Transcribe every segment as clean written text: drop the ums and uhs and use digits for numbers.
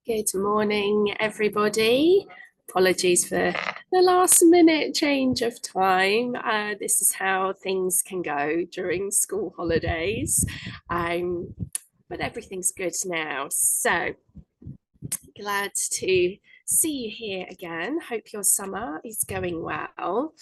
Good morning, everybody. Apologies for the last minute change of time. This is how things can go during school holidays. Um, but everything's good now. So glad to see you here again. Hope your summer is going well.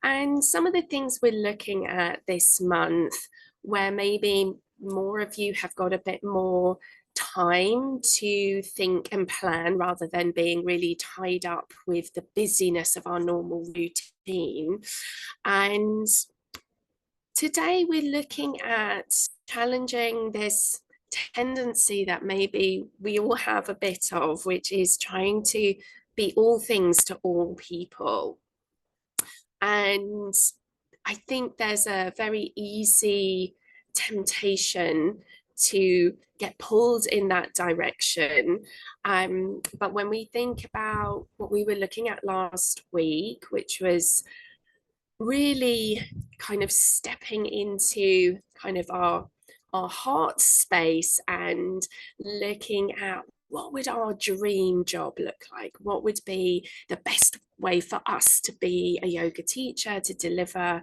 And some of the things we're looking at this month, where maybe more of you have got a bit more time to think and plan rather than being really tied up with the busyness of our normal routine. And today we're looking at challenging this tendency that maybe we all have a bit of, which is trying to be all things to all people. And I think there's a very easy temptation to get pulled in that direction. But when we think about what we were looking at last week, which was really kind of stepping into kind of our heart space and looking at what would our dream job look like? What would be the best way for us to be a yoga teacher, to deliver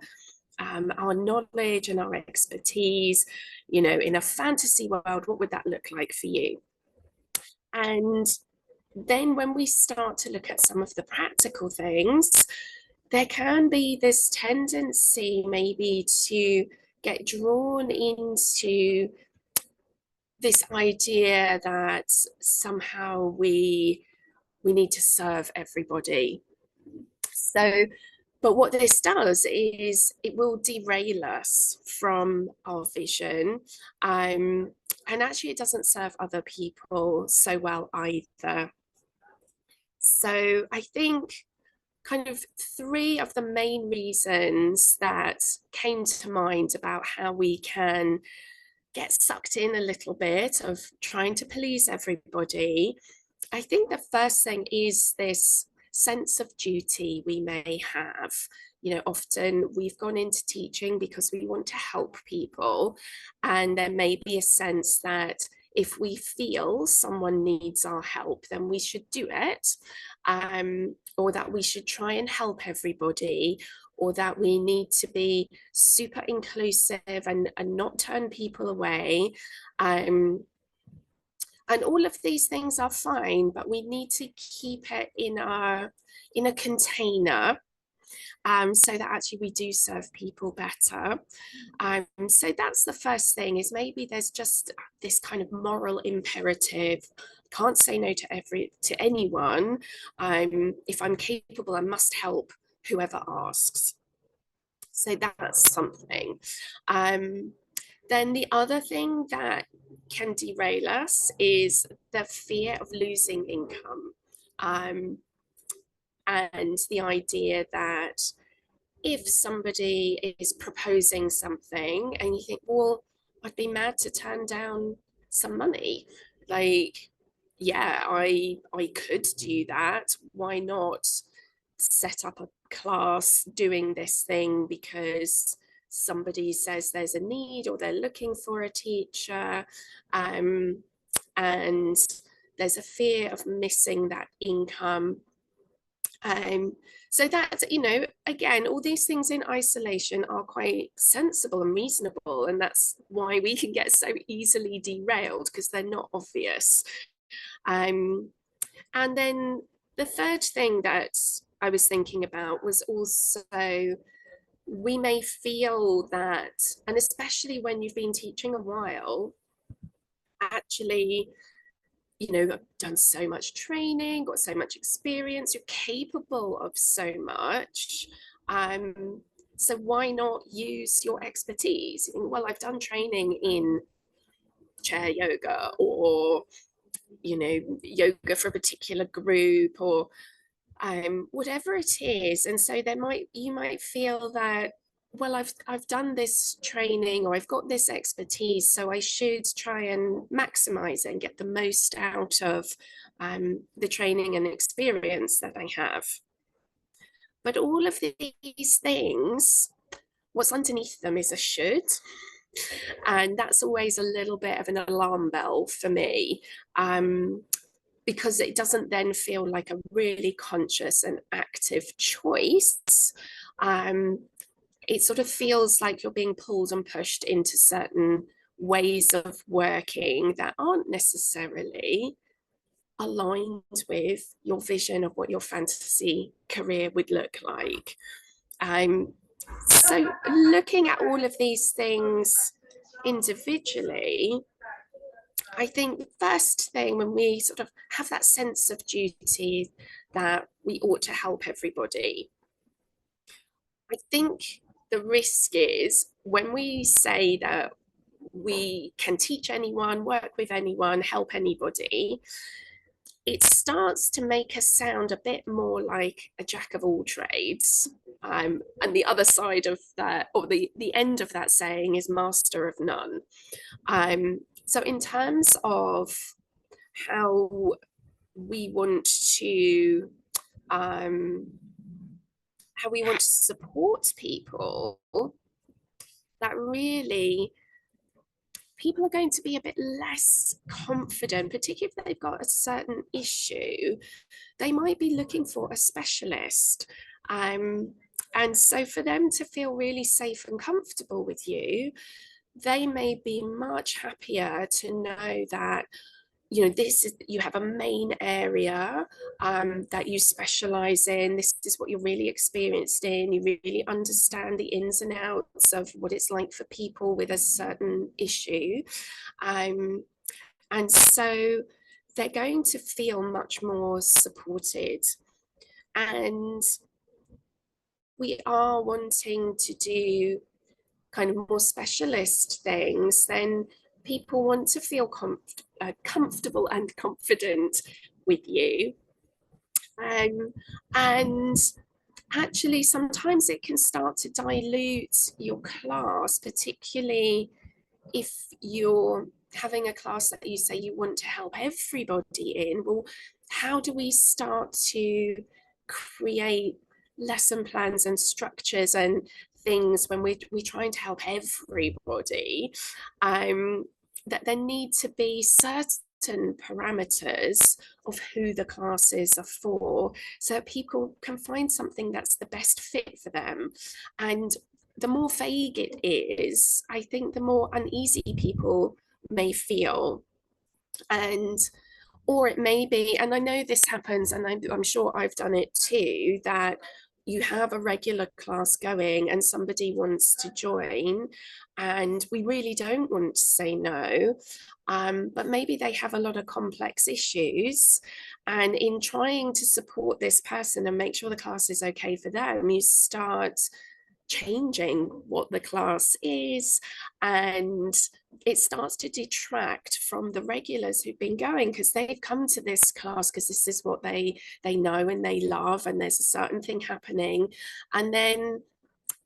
our knowledge and our expertise, in a fantasy world? What would that look like for you? And then when we start to look at some of the practical things, there can be this tendency maybe to get drawn into this idea that somehow we need to serve everybody. So, but what this does is it will derail us from our vision. And actually, it doesn't serve other people so well either. So, I think kind of three of the main reasons that came to mind about how we can get sucked in a little bit of trying to please everybody. I think the first thing is this sense of duty we may have. Often we've gone into teaching because we want to help people, and there may be a sense that if we feel someone needs our help, then we should do it, or that we should try and help everybody, or that we need to be super inclusive and not turn people away. And all of these things are fine, but we need to keep it in a container, so that actually we do serve people better. So that's the first thing, is maybe there's just this kind of moral imperative. Can't say no to anyone. If I'm capable, I must help whoever asks. So that's something. Then the other thing that can derail us is the fear of losing income. Um, and the idea that if somebody is proposing something and you think, well, I'd be mad to turn down some money. Like, yeah, I could do that. Why not set up a class doing this thing because somebody says there's a need or they're looking for a teacher, and there's a fear of missing that income. So that, again, all these things in isolation are quite sensible and reasonable, and that's why we can get so easily derailed, because they're not obvious. um, and then the third thing that I was thinking about was also, we may feel that, and especially when you've been teaching a while, actually, I've done so much training, got so much experience, you're capable of so much. So why not use your expertise? Well, I've done training in chair yoga, or yoga for a particular group, or whatever it is. And so you might feel that, well, I've done this training, or I've got this expertise, so I should try and maximize it and get the most out of the training and experience that I have. But all of these things, what's underneath them is a should. And that's always a little bit of an alarm bell for me. because it doesn't then feel like a really conscious and active choice. It sort of feels like you're being pulled and pushed into certain ways of working that aren't necessarily aligned with your vision of what your fantasy career would look like. Um, so looking at all of these things individually, I think the first thing when we sort of have that sense of duty that we ought to help everybody, I think the risk is when we say that we can teach anyone, work with anyone, help anybody, it starts to make us sound a bit more like a jack of all trades. And the other side of that, or the end of that saying, is master of none. So in terms of how we want to um, support people, that really people are going to be a bit less confident, particularly if they've got a certain issue. They might be looking for a specialist. And so for them to feel really safe and comfortable with you, they may be much happier to know that this is, you have a main area that you specialize in. This is what you're really experienced in. You really understand the ins and outs of what it's like for people with a certain issue. And so they're going to feel much more supported. And we are wanting to do kind of more specialist things, then people want to feel comfortable and confident with you. And actually, sometimes it can start to dilute your class, particularly if you're having a class that you say you want to help everybody in. Well, how do we start to create lesson plans and structures and things when we're trying to help everybody? That there need to be certain parameters of who the classes are for, so that people can find something that's the best fit for them. And the more vague it is, I think the more uneasy people may feel. And or it may be, and I know this happens, and I'm sure I've done it too, that you have a regular class going and somebody wants to join, and we really don't want to say no, but maybe they have a lot of complex issues. And in trying to support this person and make sure the class is okay for them, you start changing what the class is, and it starts to detract from the regulars who've been going, because they've come to this class because this is what they know and they love, and there's a certain thing happening. And then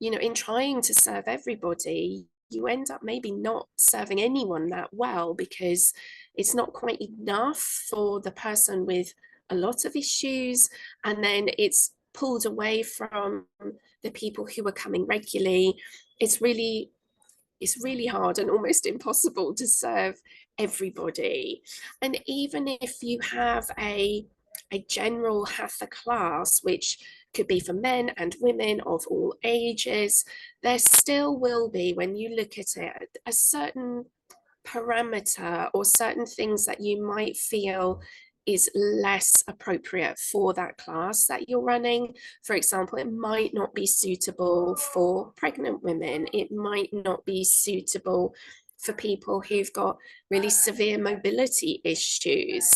in trying to serve everybody, you end up maybe not serving anyone that well, because it's not quite enough for the person with a lot of issues, and then it's pulled away from the people who are coming regularly. It's really hard and almost impossible to serve everybody. And even if you have a general Hatha class, which could be for men and women of all ages, there still will be, when you look at it, a certain parameter or certain things that you might feel is less appropriate for that class that you're running. For example, it might not be suitable for pregnant women. It might not be suitable for people who've got really severe mobility issues.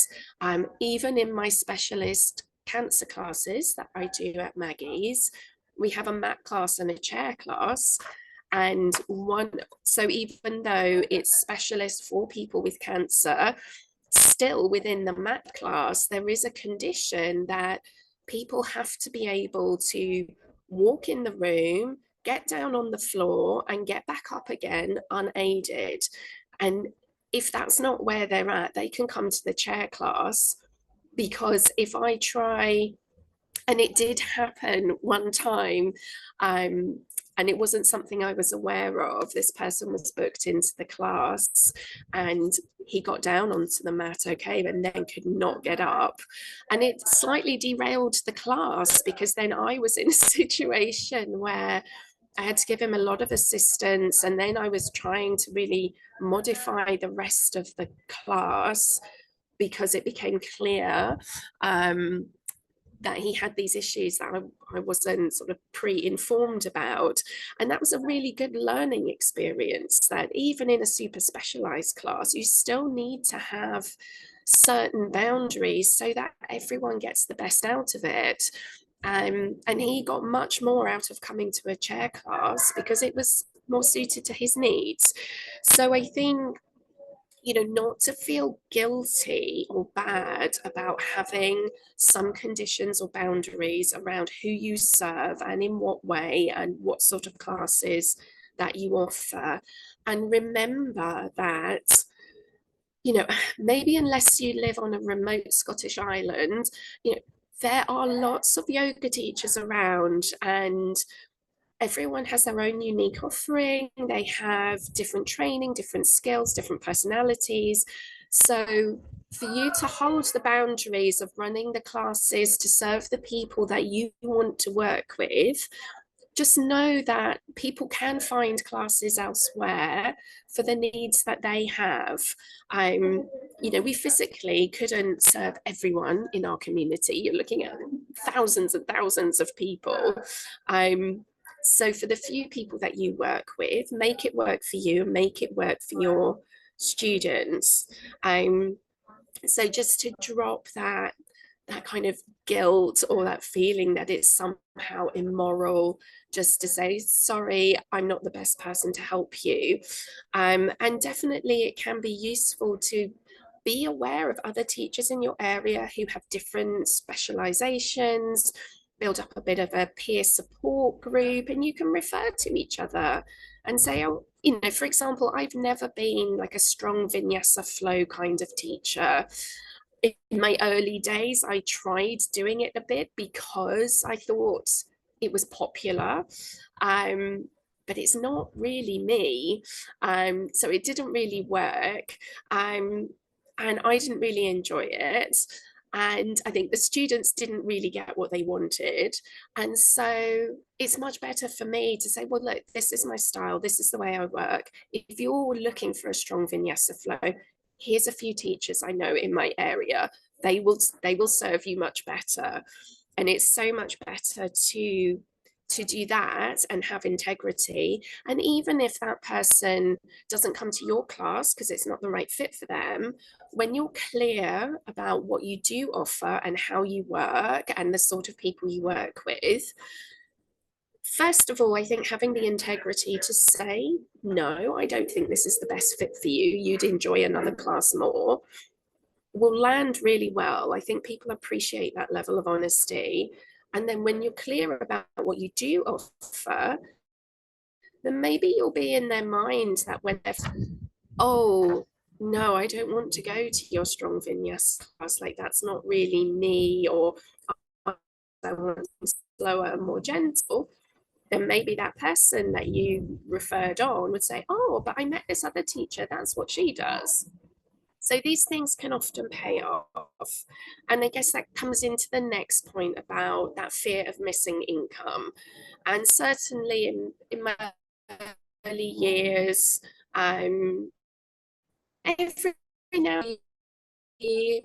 Even in my specialist cancer classes that I do at Maggie's, we have a mat class and a chair class. And so even though it's specialist for people with cancer, still within the mat class, there is a condition that people have to be able to walk in the room, get down on the floor, and get back up again unaided. And if that's not where they're at, they can come to the chair class, because if I try, and it did happen one time, and it wasn't something I was aware of. This person was booked into the class and he got down onto the mat okay, and then could not get up. And it slightly derailed the class because then I was in a situation where I had to give him a lot of assistance, and then I was trying to really modify the rest of the class because it became clear that he had these issues that I wasn't sort of pre-informed about. And that was a really good learning experience, that even in a super specialized class, you still need to have certain boundaries so that everyone gets the best out of it. And he got much more out of coming to a chair class because it was more suited to his needs. So I think, not to feel guilty or bad about having some conditions or boundaries around who you serve and in what way and what sort of classes that you offer. And remember that, maybe unless you live on a remote Scottish island, there are lots of yoga teachers around, and everyone has their own unique offering. They have different training, different skills, different personalities. So for you to hold the boundaries of running the classes to serve the people that you want to work with, just know that people can find classes elsewhere for the needs that they have. We physically couldn't serve everyone in our community. You're looking at thousands and thousands of people. So for the few people that you work with, make it work for you, make it work for your students. So just to drop that kind of guilt or that feeling that it's somehow immoral just to say, sorry, I'm not the best person to help you. And definitely it can be useful to be aware of other teachers in your area who have different specializations, build up a bit of a peer support group, and you can refer to each other and say, oh, for example, I've never been like a strong vinyasa flow kind of teacher. In my early days, I tried doing it a bit because I thought it was popular. But it's not really me. So it didn't really work. And I didn't really enjoy it. And I think the students didn't really get what they wanted. And so it's much better for me to say, well, look, this is my style. This is the way I work. If you're looking for a strong vinyasa flow, here's a few teachers I know in my area. They will serve you much better. And it's so much better to do that and have integrity. And even if that person doesn't come to your class because it's not the right fit for them, when you're clear about what you do offer and how you work and the sort of people you work with, first of all, I think having the integrity to say, no, I don't think this is the best fit for you, you'd enjoy another class more, will land really well. I think people appreciate that level of honesty. And then when you're clear about what you do offer, then maybe you'll be in their mind that when they're, oh, no, I don't want to go to your strong vinyasa class, like that's not really me, or I want slower and more gentle, then maybe that person that you referred on would say, oh, but I met this other teacher, that's what she does. So these things can often pay off. And I guess that comes into the next point about that fear of missing income. And certainly in my early years, every now and then,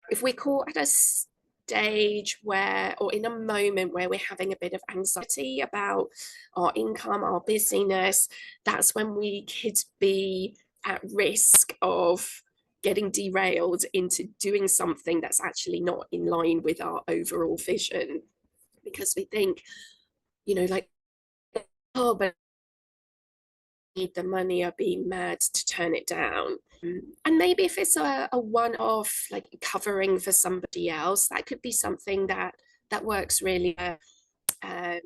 if we're caught at a stage where, or in a moment where we're having a bit of anxiety about our income, our busyness, that's when we could be at risk of getting derailed into doing something that's actually not in line with our overall vision, because we think, like, oh, but I need the money, I'd be mad to turn it down. And maybe if it's a one-off, like covering for somebody else, that could be something that works really um,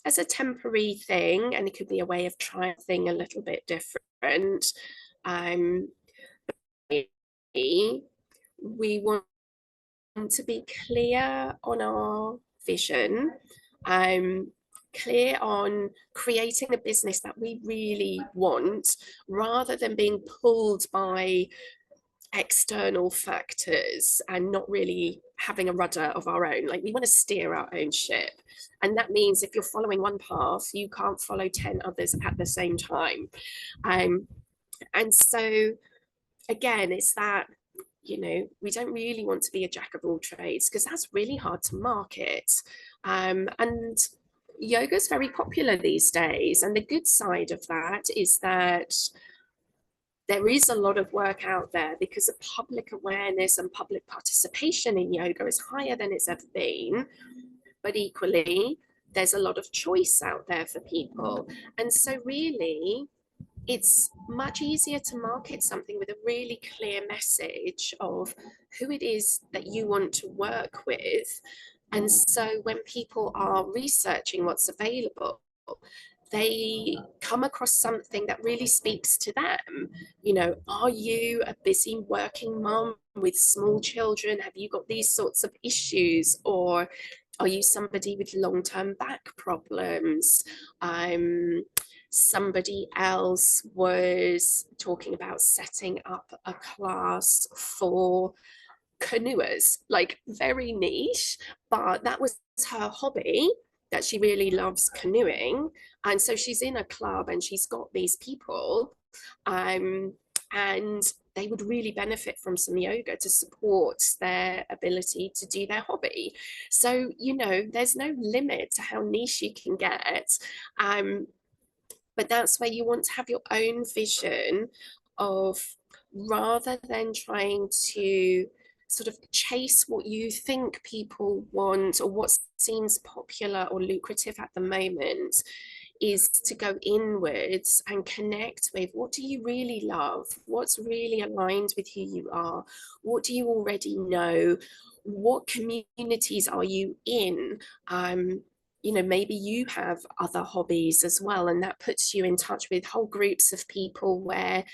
as a temporary thing, and it could be a way of trying thing a little bit different. Um, we want to be clear on our vision, clear on creating a business that we really want, rather than being pulled by external factors and not really having a rudder of our own. Like, we want to steer our own ship. And that means if you're following one path, you can't follow 10 others at the same time. And so, again, it's that, we don't really want to be a jack of all trades, because that's really hard to market. And yoga is very popular these days. And the good side of that is that there is a lot of work out there, because the public awareness and public participation in yoga is higher than it's ever been. But equally, there's a lot of choice out there for people. And so really, it's much easier to market something with a really clear message of who it is that you want to work with. And so when people are researching what's available, they come across something that really speaks to them. Are you a busy working mom with small children? Have you got these sorts of issues? Or are you somebody with long-term back problems? Somebody else was talking about setting up a class for canoers, like very niche, but that was her hobby, that she really loves canoeing. And so she's in a club and she's got these people, and they would really benefit from some yoga to support their ability to do their hobby. So, there's no limit to how niche you can get. But that's where you want to have your own vision of, rather than trying to sort of chase what you think people want or what seems popular or lucrative at the moment, is to go inwards and connect with, what do you really love? What's really aligned with who you are? What do you already know? What communities are you in? Maybe you have other hobbies as well, and that puts you in touch with whole groups of people where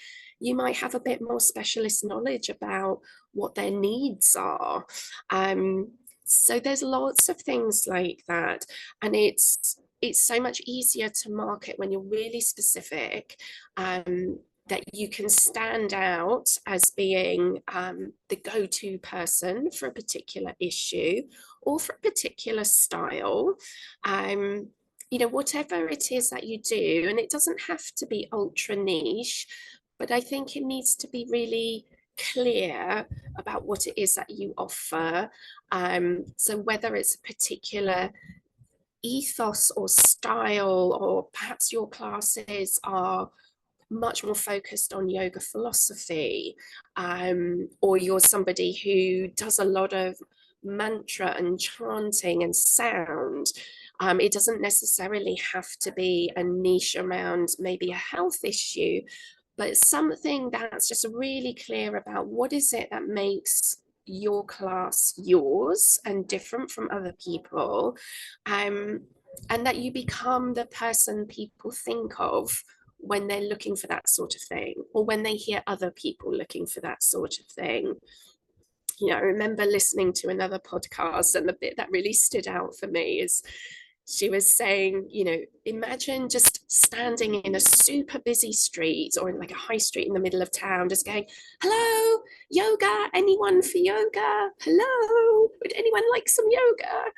you might have a bit more specialist knowledge about what their needs are. So there's lots of things like that, and it's so much easier to market when you're really specific, that you can stand out as being the go-to person for a particular issue or for a particular style. Whatever it is that you do, and it doesn't have to be ultra niche, but I think it needs to be really clear about what it is that you offer. So whether it's a particular ethos or style, or perhaps your classes are much more focused on yoga philosophy, or you're somebody who does a lot of mantra and chanting and sound. It doesn't necessarily have to be a niche around maybe a health issue, but something that's just really clear about what is it that makes your class yours and different from other people, and that you become the person people think of when they're looking for that sort of thing, or when they hear other people looking for that sort of thing. I remember listening to another podcast, and the bit that really stood out for me is, she was saying, imagine just standing in a super busy street, or in like a high street in the middle of town, just going, hello, yoga, anyone for yoga? Hello, would anyone like some yoga?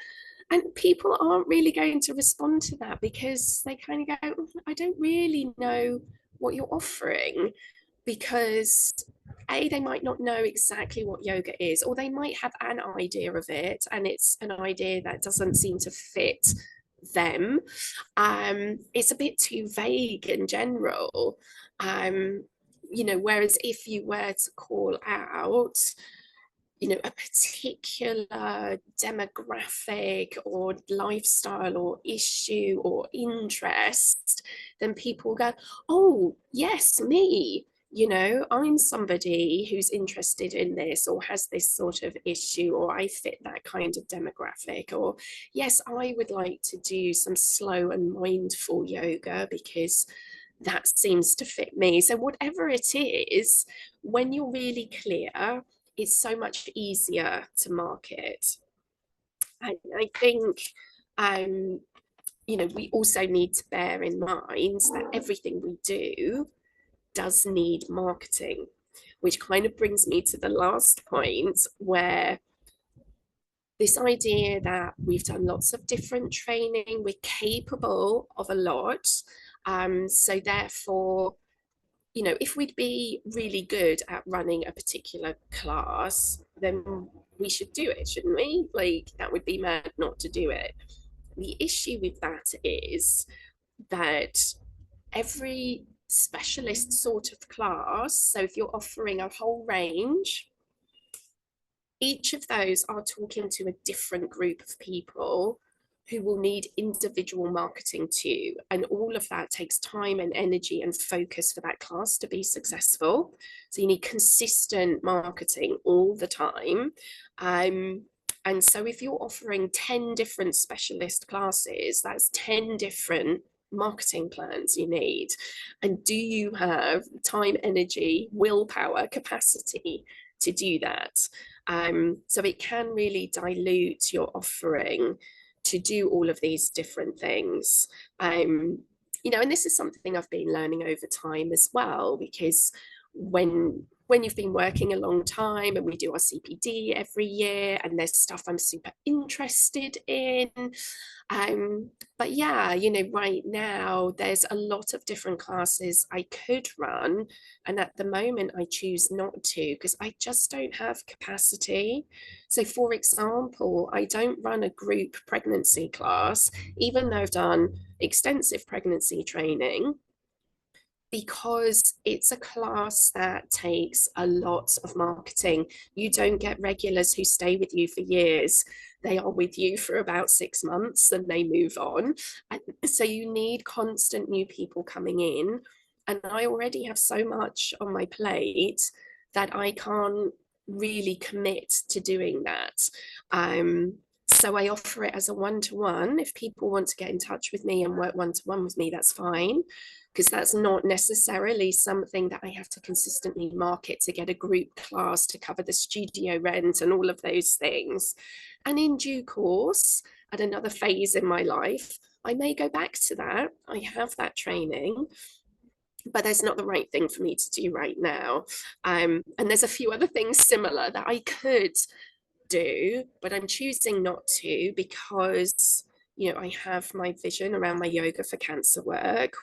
And people aren't really going to respond to that, because they kind of go, I don't really know what you're offering, because they might not know exactly what yoga is, or they might have an idea of it and it's an idea that doesn't seem to fit them. It's a bit too vague in general. Whereas if you were to call out, a particular demographic or lifestyle or issue or interest, then people go, oh, yes, me. I'm somebody who's interested in this, or has this sort of issue, or I fit that kind of demographic, or yes, I would like to do some slow and mindful yoga because that seems to fit me. So whatever it is, when you're really clear, it's so much easier to market. I think we also need to bear in mind that everything we do does need marketing, which kind of brings me to the last point, where this idea that we've done lots of different training, we're capable of a lot. So therefore, if we'd be really good at running a particular class, then we should do it, shouldn't we? Like, that would be mad not to do it. The issue with that is that every specialist sort of class, so if you're offering a whole range, each of those are talking to a different group of people who will need individual marketing too. And all of that takes time and energy and focus for that class to be successful. So you need consistent marketing all the time. And so if you're offering 10 different specialist classes, that's 10 different marketing plans you need. And do you have time, energy, willpower, capacity to do that? So it can really dilute your offering to do all of these different things. And this is something I've been learning over time as well, because when you've been working a long time, and we do our CPD every year, and there's stuff I'm super interested in, but yeah, right now there's a lot of different classes I could run, and at the moment I choose not to because I just don't have capacity. So for example, I don't run a group pregnancy class, even though I've done extensive pregnancy training, because it's a class that takes a lot of marketing. You don't get regulars who stay with you for years. They are with you for about 6 months and they move on. And so you need constant new people coming in. And I already have so much on my plate that I can't really commit to doing that. So I offer it as a one-to-one. If people want to get in touch with me and work one-to-one with me, that's fine, because that's not necessarily something that I have to consistently market to get a group class to cover the studio rent and all of those things. And in due course, at another phase in my life, I may go back to that. I have that training, but that's not the right thing for me to do right now. And there's a few other things similar that I could do, but I'm choosing not to because I have my vision around my yoga for cancer work,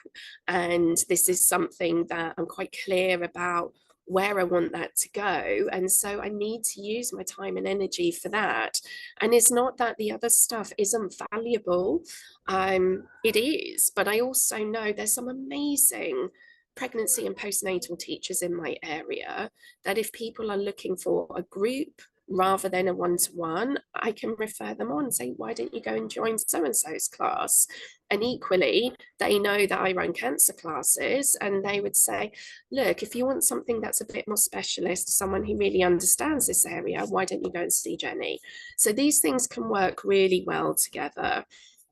and this is something that I'm quite clear about where I want that to go, and so I need to use my time and energy for that. And it's not that the other stuff isn't valuable, it is, but I also know there's some amazing pregnancy and postnatal teachers in my area that if people are looking for a group rather than a one-to-one, I can refer them on and say, why don't you go and join so-and-so's class? And equally, they know that I run cancer classes, and they would say, look, if you want something that's a bit more specialist, someone who really understands this area, why don't you go and see Jenny? So these things can work really well together.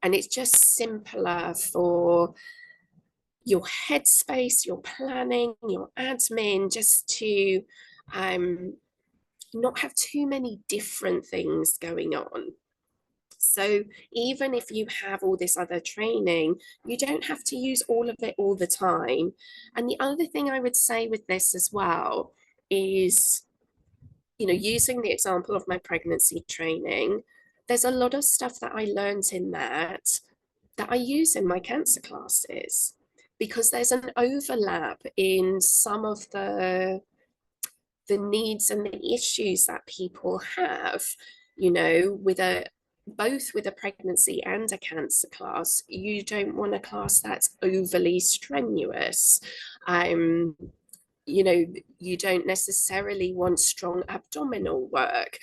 And it's just simpler for your headspace, your planning, your admin, just to not have too many different things going on. So even if you have all this other training, you don't have to use all of it all the time. And the other thing I would say with this as well is, using the example of my pregnancy training, there's a lot of stuff that I learned in that I use in my cancer classes, because there's an overlap in some of the needs and the issues that people have, with both with a pregnancy and a cancer class. You don't want a class that's overly strenuous. You don't necessarily want strong abdominal work.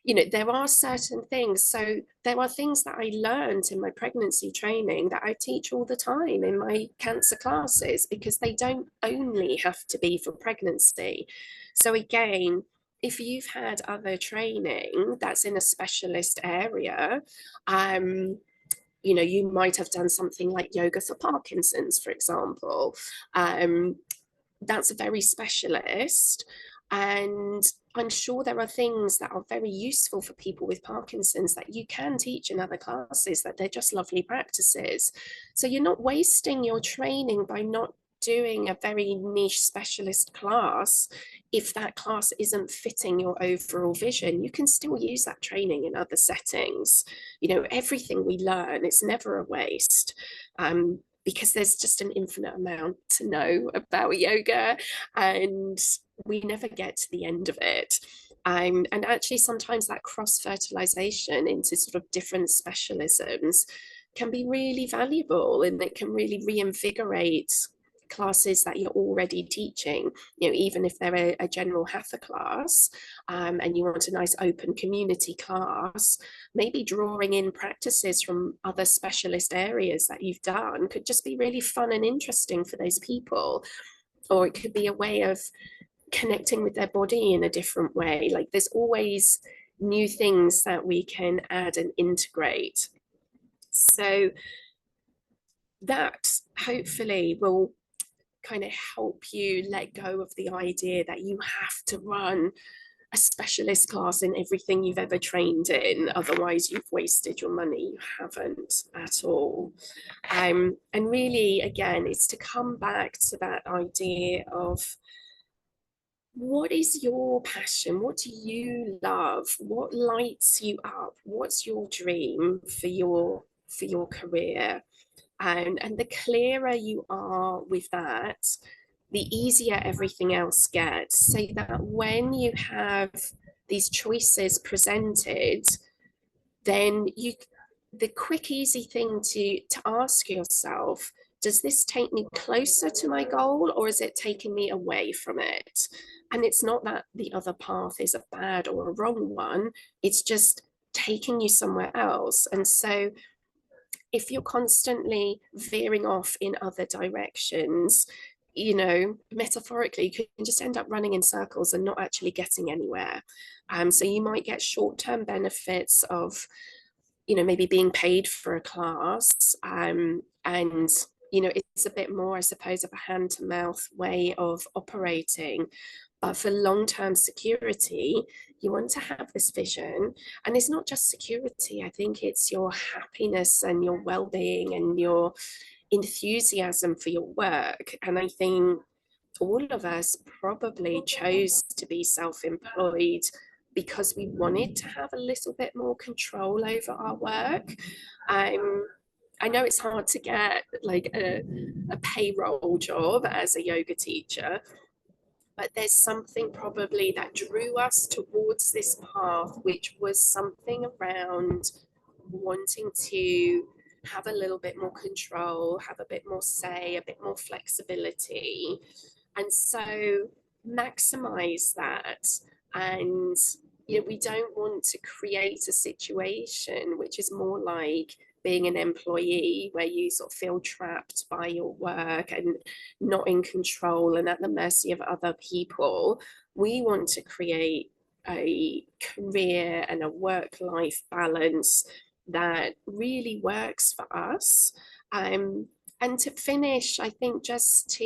There are certain things. So there are things that I learned in my pregnancy training that I teach all the time in my cancer classes, because they don't only have to be for pregnancy. So again, if you've had other training that's in a specialist area, you might have done something like yoga for Parkinson's, for example. That's very specialist. And I'm sure there are things that are very useful for people with Parkinson's that you can teach in other classes, that they're just lovely practices. So you're not wasting your training by not doing a very niche specialist class. If that class isn't fitting your overall vision, you can still use that training in other settings. You know, everything we learn, it's never a waste. Because there's just an infinite amount to know about yoga, and we never get to the end of it. And actually, sometimes that cross fertilization into sort of different specialisms can be really valuable, and it can really reinvigorate classes that you're already teaching, you know, even if they're a general hatha class, and you want a nice open community class, maybe drawing in practices from other specialist areas that you've done could just be really fun and interesting for those people. Or it could be a way of connecting with their body in a different way. Like there's always new things that we can add and integrate. So that hopefully will kind of help you let go of the idea that you have to run a specialist class in everything you've ever trained in, otherwise you've wasted your money. You haven't at all. And really, again, it's to come back to that idea of, what is your passion? What do you love? What lights you up? What's your dream for your career? And the clearer you are with that, the easier everything else gets. So that when you have these choices presented, then the quick, easy thing to ask yourself, does this take me closer to my goal, or is it taking me away from it? And it's not that the other path is a bad or a wrong one, it's just taking you somewhere else. And so if you're constantly veering off in other directions, you know, metaphorically, you can just end up running in circles and not actually getting anywhere. So you might get short-term benefits of, you know, maybe being paid for a class, and you know, it's a bit more, I suppose, of a hand-to-mouth way of operating. But for long-term security, you want to have this vision. And it's not just security, I think it's your happiness and your well-being and your enthusiasm for your work. And I think all of us probably chose to be self-employed because we wanted to have a little bit more control over our work. I know it's hard to get like a payroll job as a yoga teacher, but there's something probably that drew us towards this path, which was something around wanting to have a little bit more control, have a bit more say, a bit more flexibility. And so maximize that. And you know, we don't want to create a situation which is more like being an employee, where you sort of feel trapped by your work and not in control and at the mercy of other people. We want to create a career and a work-life balance that really works for us. And to finish, I think just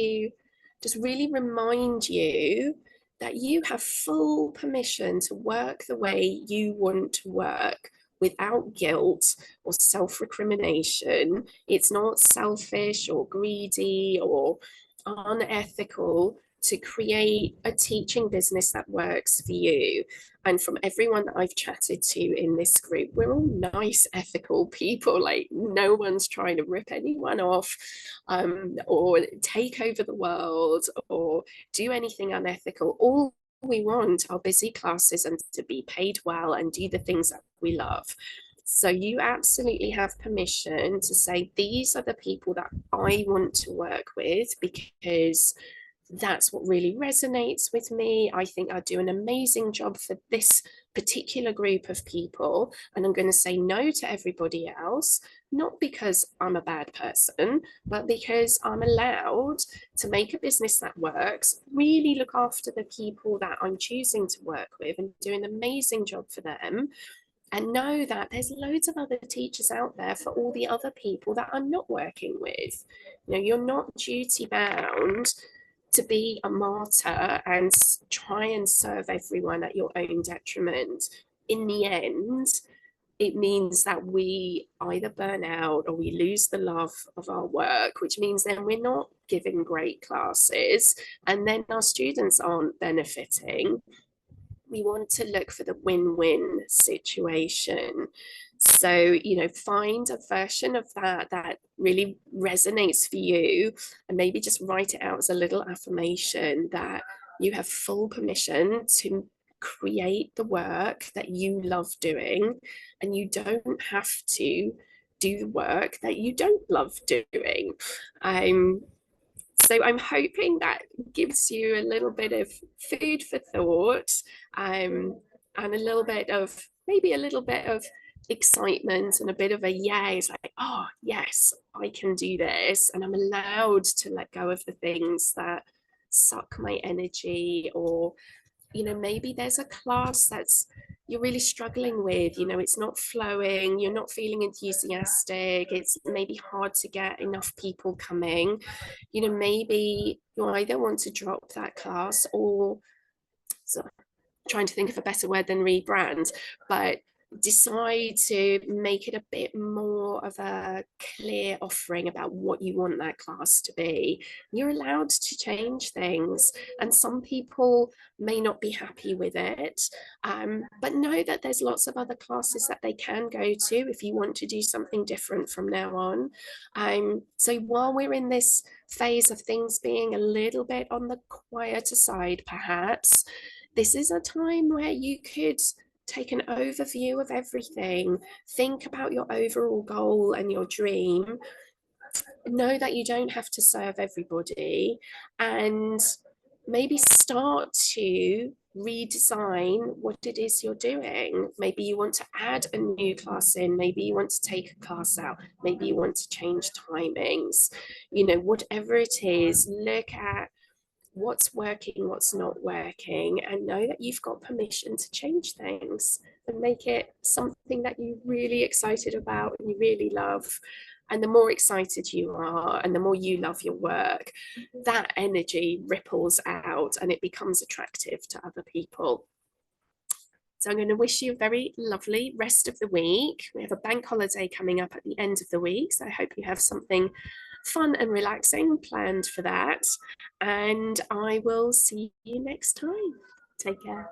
really remind you that you have full permission to work the way you want to work without guilt or self-recrimination. It's not selfish or greedy or unethical to create a teaching business that works for you. And from everyone that I've chatted to in this group, we're all nice, ethical people. Like no one's trying to rip anyone off, or take over the world or do anything unethical. All we want are busy classes and to be paid well and do the things that we love. So you absolutely have permission to say, these are the people that I want to work with because that's what really resonates with me. I think I do an amazing job for this particular group of people, and I'm going to say no to everybody else, not because I'm a bad person, but because I'm allowed to make a business that works, really look after the people that I'm choosing to work with and do an amazing job for them, and know that there's loads of other teachers out there for all the other people that I'm not working with. You know, you're not duty bound to be a martyr and try and serve everyone at your own detriment, in the end, it means that we either burn out or we lose the love of our work, which means then we're not giving great classes and then our students aren't benefiting. We want to look for the win-win situation. So, find a version of that really resonates for you, and maybe just write it out as a little affirmation that you have full permission to create the work that you love doing, and you don't have to do the work that you don't love doing. So I'm hoping that gives you a little bit of food for thought, and a little bit of, maybe a little bit of excitement and a bit of a yay. It's like, oh yes, I can do this, and I'm allowed to let go of the things that suck my energy. Or maybe there's a class that's you're really struggling with, it's not flowing, you're not feeling enthusiastic, it's maybe hard to get enough people coming. Maybe you either want to drop that class, or, so trying to think of a better word than rebrand, but decide to make it a bit more of a clear offering about what you want that class to be. You're allowed to change things, and some people may not be happy with it, but know that there's lots of other classes that they can go to if you want to do something different from now on. So while we're in this phase of things being a little bit on the quieter side, perhaps, this is a time where you could take an overview of everything, think about your overall goal and your dream, know that you don't have to serve everybody, and maybe start to redesign what it is you're doing. Maybe you want to add a new class in, maybe you want to take a class out, maybe you want to change timings. Whatever it is, look at what's working, what's not working, and know that you've got permission to change things and make it something that you're really excited about and you really love. And the more excited you are and the more you love your work, that energy ripples out and it becomes attractive to other people. So I'm going to wish you a very lovely rest of the week. We have a bank holiday coming up at the end of the week, so I hope you have something fun and relaxing planned for that. And I will see you next time. Take care.